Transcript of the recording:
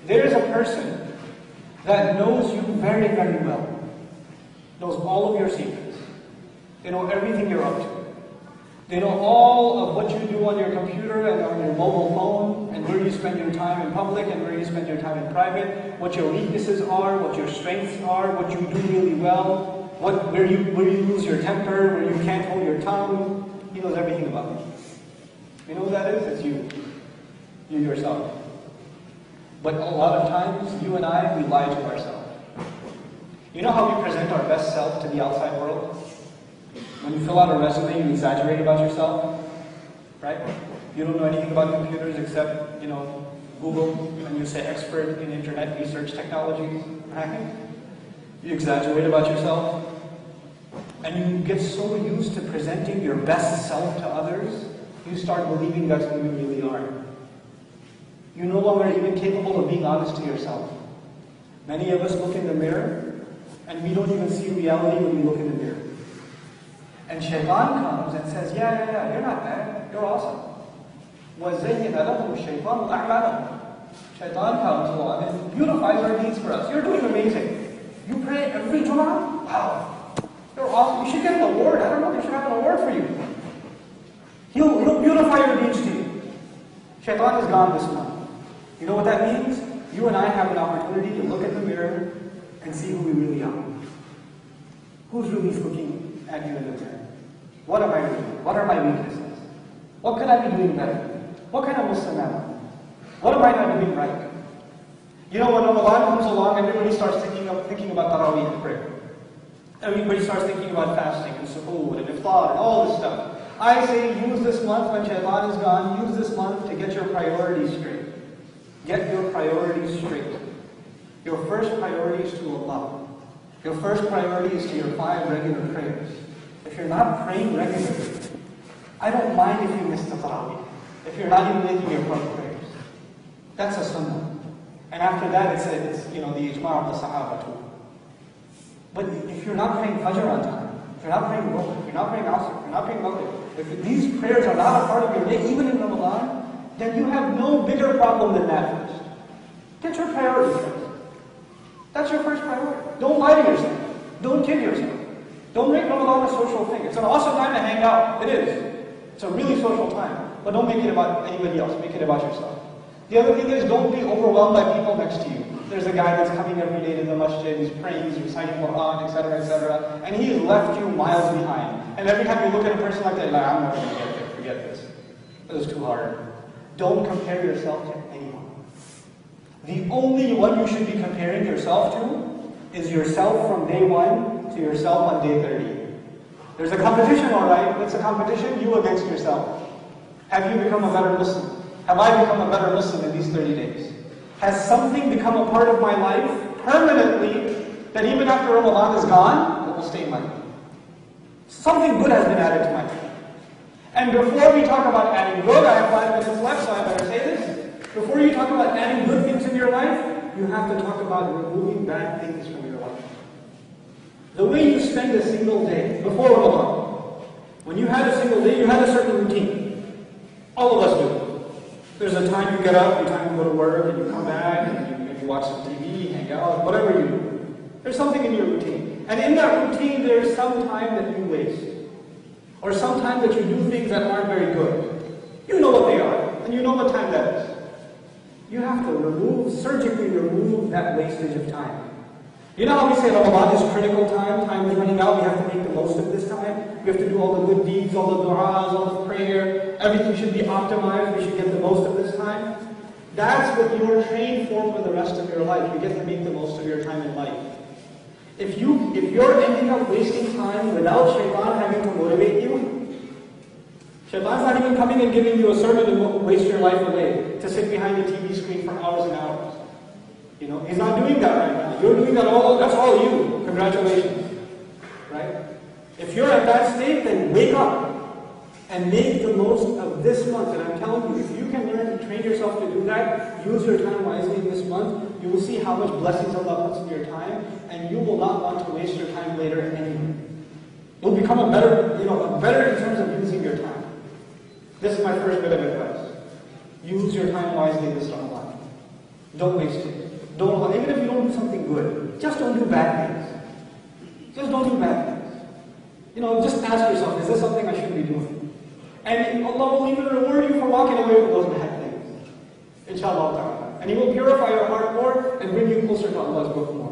There is a person that knows you very, very well, knows all of your secrets. They know everything you're up to. They know all of what you do on your computer and on your mobile phone, and where you spend your time in public and where you spend your time in private, what your weaknesses are, what your strengths are, what you do really well, where you lose your temper, where you can't hold your tongue. He knows everything about you. You know who that is? It's you. You yourself. But a lot of times, you and I, we lie to ourselves. You know how we present our best self to the outside world? When you fill out a resume, you exaggerate about yourself, right? You don't know anything about computers except, Google, and you say expert in internet research technologies, right? You exaggerate about yourself, and you get so used to presenting your best self to others, you start believing that's who you really are. You're no longer even capable of being honest to yourself. Many of us look in the mirror, and we don't even see reality when we look in the mirror. And Shaitan comes and says, yeah, you're not bad, you're awesome. وَزَيِّنَ لَهُمْ الشَّيْطَانُ أَعْمَالَهُم. Shaitan comes along and beautifies our deeds for us. You're doing amazing. You pray every Jum'ah? Wow. You're awesome. You should get an award. I don't know, they should have an award for you. He'll beautify your deeds to you. Shaitan is gone this month. You know what that means? You and I have an opportunity to look at the mirror and see who we really are. Who's really looking at you in the mirror? What am I doing? What are my weaknesses? What could I be doing better? What kind of Muslim am I? What am I not doing right? You know, when Ramadan comes along, everybody starts thinking about Taraweeh prayer. Everybody starts thinking about fasting and suhoor and iftar and all this stuff. I say use this month when Shaitan is gone, use this month to get your priorities straight. Get your priorities straight. Your first priority is to Allah. Your first priority is to your 5 regular prayers. If you're not praying regularly, I don't mind if you miss the Taraweeh. If you're not even making your 12 prayers. That's a sunnah. And after that it's the ijma' of the Sahaba too. But if you're not praying Fajr on time, if you're not praying Dhuhr, if you're not praying Asr, if you're not praying Maghrib, if these prayers are not a part of your day, even in Ramadan, then you have no bigger problem than that first. Get your priorities first. That's your first priority. Don't lie to yourself. Don't kid yourself. Don't make Ramadan a social thing. It's an awesome time to hang out. It is. It's a really social time. But don't make it about anybody else. Make it about yourself. The other thing is, don't be overwhelmed by people next to you. There's a guy that's coming every day to the masjid, he's praying, he's reciting Quran, etc., and he's left you miles behind. And every time you look at a person like that, you're like, I'm never going to get there, forget this. It was too hard. Don't compare yourself to anyone. The only one you should be comparing yourself to is yourself from day 1 to yourself on day 30. There's a competition, alright. What's a competition? You against yourself. Have you become a better Muslim? Have I become a better Muslim in these 30 days? Has something become a part of my life permanently that even after Ramadan is gone, it will stay in my life? Something good has been added to my life. And before we talk about adding good, I have 5 minutes left, so I better say this. Before you talk about adding good things in your life, you have to talk about removing bad things from your life. The way you spend a single day before Ramadan, when you had a single day, you had a certain routine. All of us do. There's a time you get up, a time you go to work, and you come back, and you maybe watch some TV, hang out, whatever you do. There's something in your routine. And in that routine, there's some time that you waste. Or some time that you do things that aren't very good. You know what they are, and you know what time that is. You have to surgically remove that wastage of time. You know how we say Ramadan is critical time, time is running out, we have to make the most of this time. We have to do all the good deeds, all the du'as, all the prayer, everything should be optimized, we should get the most of this time. That's what you are trained for the rest of your life. You get to make the most of your time in life. If you're ending up wasting time without Shaitan having to motivate you, Shaitan's not even coming and giving you a sermon to waste your life away, to sit behind a TV screen for hours and hours. He's not doing that right now. You're doing that that's all you. Congratulations. Right? If you're at that state, then wake up and make the most of this month. And I'm telling you, if you can learn to train yourself to do that, use your time wisely in this month, you will see how much blessings Allah puts in your time, and you will not want to waste your time later anyway. You'll become a better in terms of using your time. This is my first bit of advice. Use your time wisely this Ramadan. Don't waste it. Don't, even if you don't do something good, just don't do bad things. Just don't do bad things. Just ask yourself, is this something I shouldn't be doing? And Allah will even reward you for walking away from those bad things. Inshallah ta'ala. And He will purify your heart more and bring you closer to Allah's book more.